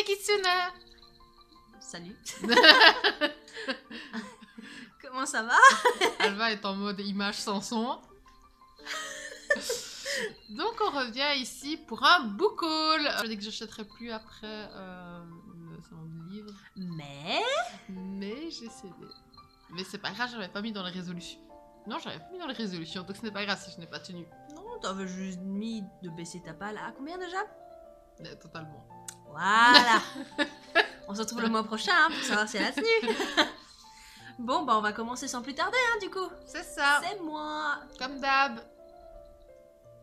Kitsune. Salut. Comment ça va? Alva est en mode image sans son. Donc on revient ici pour un book haul. Je dis que j'achèterai plus après le salon du livre. Mais j'ai cédé. Mais c'est pas grave, j'avais pas mis dans les résolutions. Non, j'avais pas mis dans les résolutions, donc ce n'est pas grave si je n'ai pas tenu. Non, t'avais juste mis de baisser ta palle à combien déjà? Totalement. Voilà. On se retrouve le mois prochain hein, pour savoir si elle a tenu. Bon, bah on va commencer sans plus tarder, hein, du coup. C'est ça. C'est moi. Comme d'hab.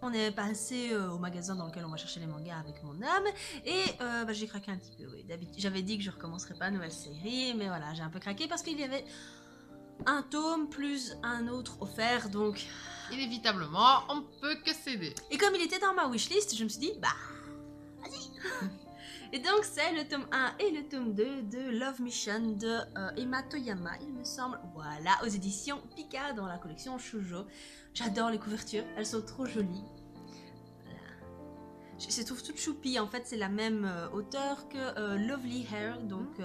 On est passé au magasin dans lequel on va chercher les mangas avec mon âme et j'ai craqué un petit peu, oui. D'habitude, j'avais dit que je recommencerais pas une nouvelle série, mais voilà, j'ai un peu craqué parce qu'il y avait un tome plus un autre offert, donc... Inévitablement, on peut que céder. Et comme il était dans ma wishlist, je me suis dit, bah, vas-y. Et donc c'est le tome 1 et le tome 2 de Love Mission de Emma Toyama, il me semble. Voilà, aux éditions Pika dans la collection Shoujo. J'adore les couvertures, elles sont trop jolies. Voilà. Je les trouve toutes choupies, en fait c'est la même auteure que Lovely Hair, donc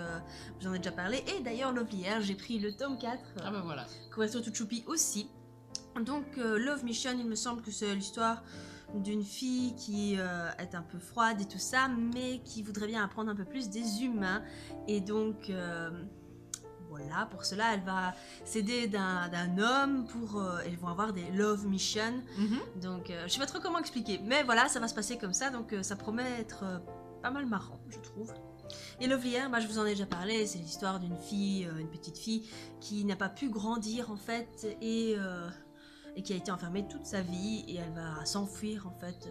j'en ai déjà parlé. Et d'ailleurs Lovely Hair, j'ai pris le tome 4. Ah bah voilà. Couverture toute choupie aussi. Donc Love Mission, il me semble que c'est l'histoire d'une fille qui est un peu froide et tout ça, mais qui voudrait bien apprendre un peu plus des humains. Et donc, voilà, pour cela, elle va s'aider d'un homme pour... elles vont avoir des Love Mission. Donc, je sais pas trop comment expliquer, mais voilà, ça va se passer comme ça, donc ça promet être pas mal marrant, je trouve. Et Lovely Hair, bah, je vous en ai déjà parlé, c'est l'histoire d'une fille, une petite fille, qui n'a pas pu grandir en fait, et qui a été enfermée toute sa vie, et elle va s'enfuir en fait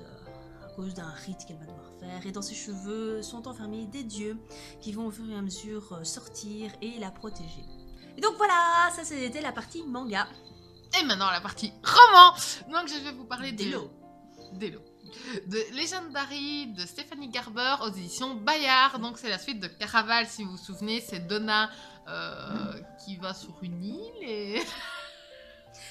à cause d'un rite qu'elle va devoir faire, et dans ses cheveux sont enfermés des dieux qui vont au fur et à mesure sortir et la protéger. Et donc voilà, ça c'était la partie manga. Et maintenant la partie roman. Donc je vais vous parler d'Elo. De Legendary de Stéphanie Garber aux éditions Bayard. Donc c'est la suite de Caraval, si vous vous souvenez, c'est Donna qui va sur une île et...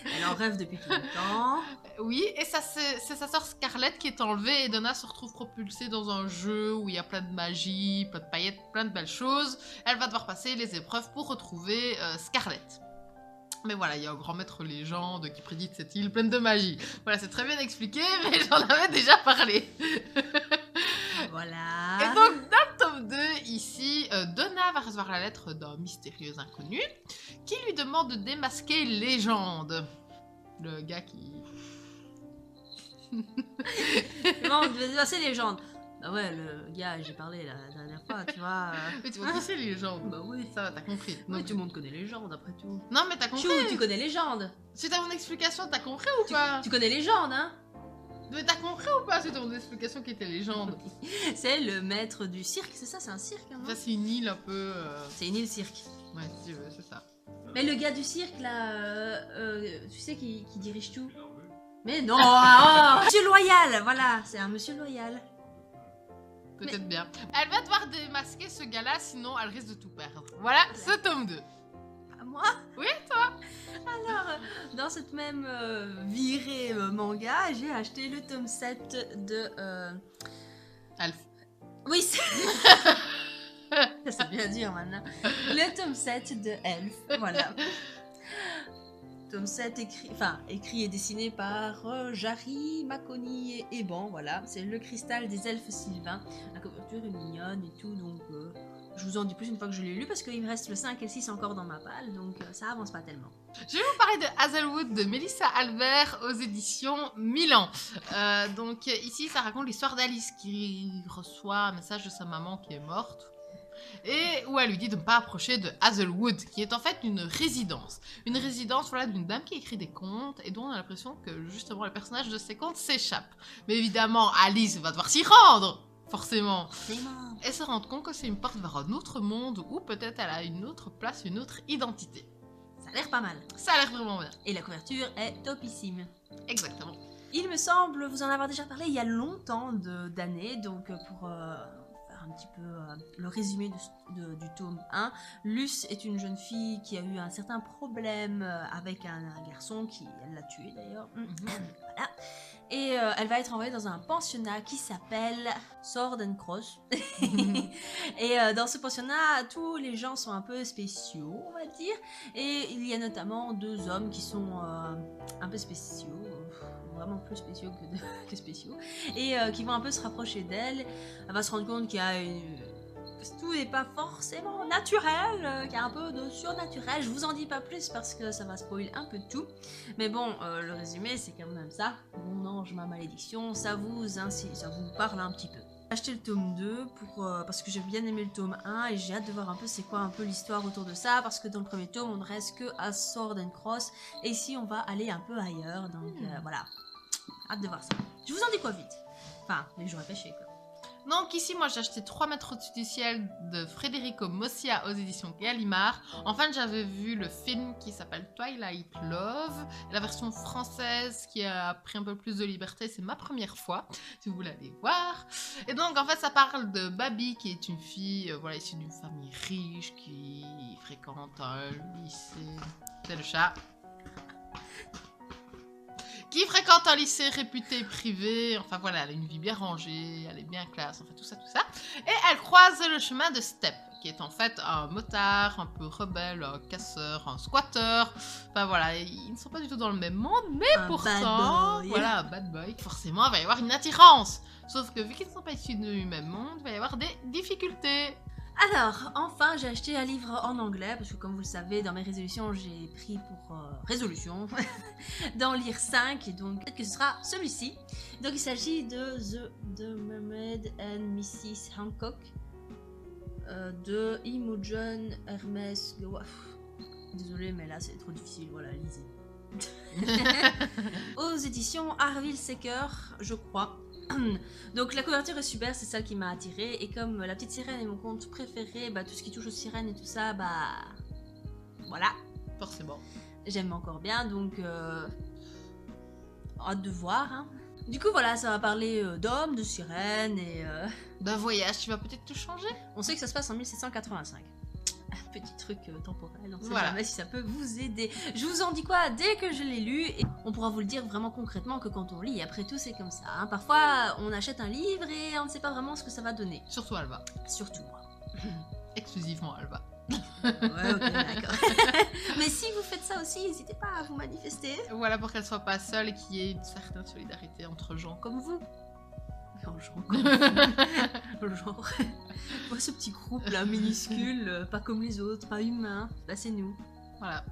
Elle en rêve depuis tout le temps. Oui, et ça c'est sa sœur Scarlett qui est enlevée et Donna se retrouve propulsée dans un jeu où il y a plein de magie, plein de paillettes, plein de belles choses. Elle va devoir passer les épreuves pour retrouver Scarlett. Mais voilà, il y a un grand maître légende qui prédit cette île pleine de magie. Voilà, c'est très bien expliqué, mais j'en avais déjà parlé. Voilà. Et donc, dans le tome 2, ici, Donna va recevoir la lettre d'un mystérieux inconnu qui lui demande de démasquer Légende. Le gars qui... Non, c'est légende. Bah ouais, le gars, j'ai parlé la dernière fois, tu vois. Mais tu vois qui c'est Légende? Bah oui. Ça va, t'as compris. Oui, Donc... tout le monde connaît Légende après tout. Non, mais t'as compris. Chou, tu connais Légende. Suite à mon explication, t'as compris ou pas? Tu connais Légende, hein? Mais t'as compris ou pas suite à mon explication qui était Légende? C'est le maître du cirque, c'est ça? C'est un cirque, hein? Ça, c'est une île un peu... C'est une île cirque. Ouais, si tu veux, c'est ça. Mais le gars du cirque, là, tu sais, qui dirige tout. Mais non, oh, Monsieur Loyal, voilà, c'est un Monsieur Loyal. Peut-être bien. Elle va devoir démasquer ce gars-là, sinon elle risque de tout perdre. Voilà, ce tome 2. À moi? Oui, toi? Alors, dans cette même virée manga, j'ai acheté le tome 7 de... Alf. Oui, c'est... C'est bien dire maintenant. Le tome 7 de Elf, voilà. Tome 7 écrit et dessiné par Jari, Makoni et Eban, voilà. C'est le cristal des elfes sylvains. La couverture est mignonne et tout, donc je vous en dis plus une fois que je l'ai lu parce qu'il me reste le 5 et le 6 encore dans ma palle, donc ça avance pas tellement. Je vais vous parler de Hazelwood de Mélissa Albert aux éditions Milan. Donc ici, ça raconte l'histoire d'Alice qui reçoit un message de sa maman qui est morte. Et où elle lui dit de ne pas approcher de Hazelwood, qui est en fait une résidence. Une résidence voilà, d'une dame qui écrit des contes et dont on a l'impression que justement le personnage de ces contes s'échappe. Mais évidemment, Alice va devoir s'y rendre, forcément. Et se rendre compte que c'est une porte vers un autre monde où peut-être elle a une autre place, une autre identité. Ça a l'air pas mal. Ça a l'air vraiment bien. Et la couverture est topissime. Exactement. Il me semble vous en avoir déjà parlé il y a longtemps d'années, donc pour... un petit peu le résumé du tome 1. Luce est une jeune fille qui a eu un certain problème avec un garçon qui... Elle l'a tué d'ailleurs. Voilà. Et elle va être envoyée dans un pensionnat qui s'appelle Sword and Cross. Et dans ce pensionnat, tous les gens sont un peu spéciaux, on va dire. Et il y a notamment 2 hommes qui sont un peu spéciaux, vraiment plus spéciaux que spéciaux, et qui vont un peu se rapprocher d'elle. Elle va se rendre compte qu'il y a tout n'est pas forcément naturel, qu'il y a un peu de surnaturel. Je vous en dis pas plus parce que ça va spoiler un peu tout. Mais bon, le résumé c'est quand même ça. Mon ange, ma malédiction, ça vous parle un petit peu. J'ai acheté le tome 2 parce que j'ai bien aimé le tome 1 et j'ai hâte de voir un peu c'est quoi un peu l'histoire autour de ça, parce que dans le premier tome on ne reste que à Sword and Cross et ici on va aller un peu ailleurs, donc voilà, hâte de voir ça. Je vous en dis quoi vite, enfin les jours à pêcher quoi. Donc ici, moi j'ai acheté 3 mètres au-dessus du ciel de Federico Mossia aux éditions Gallimard. Enfin, j'avais vu le film qui s'appelle Twilight Love. La version française qui a pris un peu plus de liberté, c'est ma première fois, si vous voulez aller voir. Et donc en fait, ça parle de Babi, qui est une fille voilà, issue d'une famille riche, qui fréquente un lycée... C'est le chat. Qui fréquente un lycée réputé privé, enfin voilà, elle a une vie bien rangée, elle est bien classe, enfin tout ça. Et elle croise le chemin de Step, qui est en fait un motard, un peu rebelle, un casseur, un squatter, enfin voilà, ils ne sont pas du tout dans le même monde, mais Un pourtant, bad boy. voilà, un bad boy, forcément il va y avoir une attirance. Sauf que vu qu'ils ne sont pas issus du même monde, il va y avoir des difficultés. Alors, enfin, j'ai acheté un livre en anglais, parce que comme vous le savez, dans mes résolutions, j'ai pris pour résolution d'en lire 5, et donc peut-être que ce sera celui-ci. Donc il s'agit de The Mermaid and Mrs. Hancock, de Imogen Hermès Loa. Désolée, mais là c'est trop difficile, voilà, lisez. Aux éditions Harville Secker, je crois. Donc la couverture est super, c'est celle qui m'a attirée, et comme La Petite Sirène est mon conte préféré, bah tout ce qui touche aux sirènes et tout ça, bah voilà, Forcément. j'aime encore bien, donc hâte de voir. Hein. Du coup voilà, ça va parler d'hommes, de sirènes, et D'un voyage, tu vas peut-être tout changer. on sait que ça se passe en 1785. Un petit truc temporel, on sait Voilà. jamais si ça peut vous aider. Je vous en dis quoi dès que je l'ai lu, et on pourra vous le dire vraiment concrètement que quand on lit, après tout c'est comme ça. Hein. Parfois on achète un livre et on ne sait pas vraiment ce que ça va donner. Surtout Alba. Surtout moi. Exclusivement Alba. Ouais, ok, d'accord. Mais si vous faites ça aussi, n'hésitez pas à vous manifester. Voilà, pour qu'elle soit pas seule et qu'il y ait une certaine solidarité entre gens comme vous. Non, genre, genre, moi ce petit groupe là minuscule, pas comme les autres, pas humain, bah c'est nous. Voilà.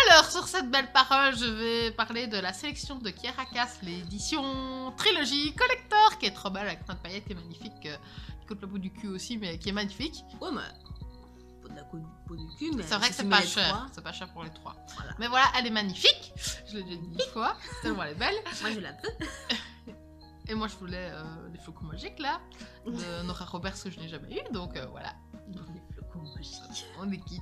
Alors, sur cette belle parole, je vais parler de la sélection de Kiera Cass, l'édition trilogie collector, qui est trop belle, avec plein de paillettes, qui est magnifique, qui coûte le bout du cul aussi, mais qui est magnifique. Ouais, mais pas de la peau du cul, mais C'est vrai si que tu c'est mets pas les cher, trois, c'est pas cher pour les 3. Voilà. Mais voilà, elle est magnifique, je l'ai déjà dit 10 fois, tellement elle est belle. Moi je la peux. Et moi je voulais les flocons magiques là, de Nora Roberts que je n'ai jamais eu, donc voilà, Les flocons magiques. on est quitte.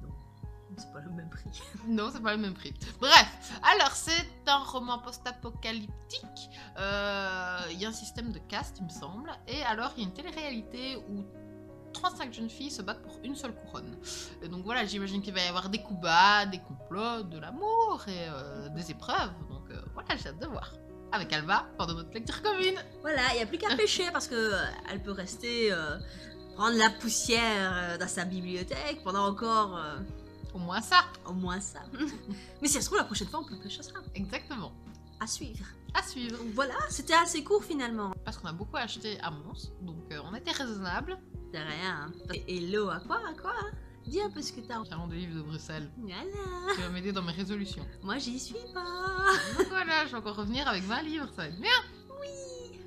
Non, c'est pas le même prix. Non, c'est pas le même prix. Bref, alors c'est un roman post-apocalyptique. Il y a un système de caste, il me semble. Et alors, il y a une télé-réalité où 35 jeunes filles se battent pour une seule couronne. Et donc voilà, j'imagine qu'il va y avoir des coups bas, des complots, de l'amour et des épreuves. Donc voilà, j'ai hâte de voir. Avec Alba, pendant notre lecture commune. Voilà, il n'y a plus qu'à pêcher parce que elle peut rester prendre la poussière dans sa bibliothèque pendant encore Au moins ça. au moins ça. Mais si ça se trouve, la prochaine fois, on peut pêcher ça. Exactement. À suivre. À suivre. Donc voilà, c'était assez court finalement. Parce qu'on a beaucoup acheté à Mons, donc on était raisonnable. De rien. Hein. Et hello, à quoi hein. Dis un peu ce que t'as. Salon des livres de Bruxelles. Voilà. Qui va m'aider dans mes résolutions. Moi, j'y suis pas. Donc voilà, je vais encore revenir avec 20 livres, ça va être bien. Oui.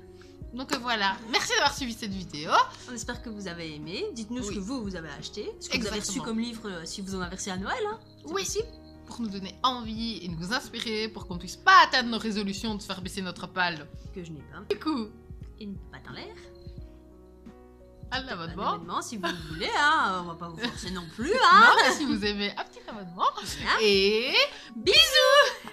Donc voilà, merci d'avoir suivi cette vidéo. On espère que vous avez aimé. Dites-nous ce Oui. que vous avez acheté. Ce que vous avez reçu Exactement. comme livre si vous en avez reçu à Noël. Hein. C'est Oui. possible. Pour nous donner envie et nous inspirer pour qu'on ne puisse pas atteindre nos résolutions de faire baisser notre pal. Que je n'ai pas. Du coup, Une patte en l'air. à Un l'abonnement. abonnement si vous voulez. Hein. On va pas vous forcer non plus. Hein. Non, mais si vous aimez un petit abonnement. Voilà. Et bisous.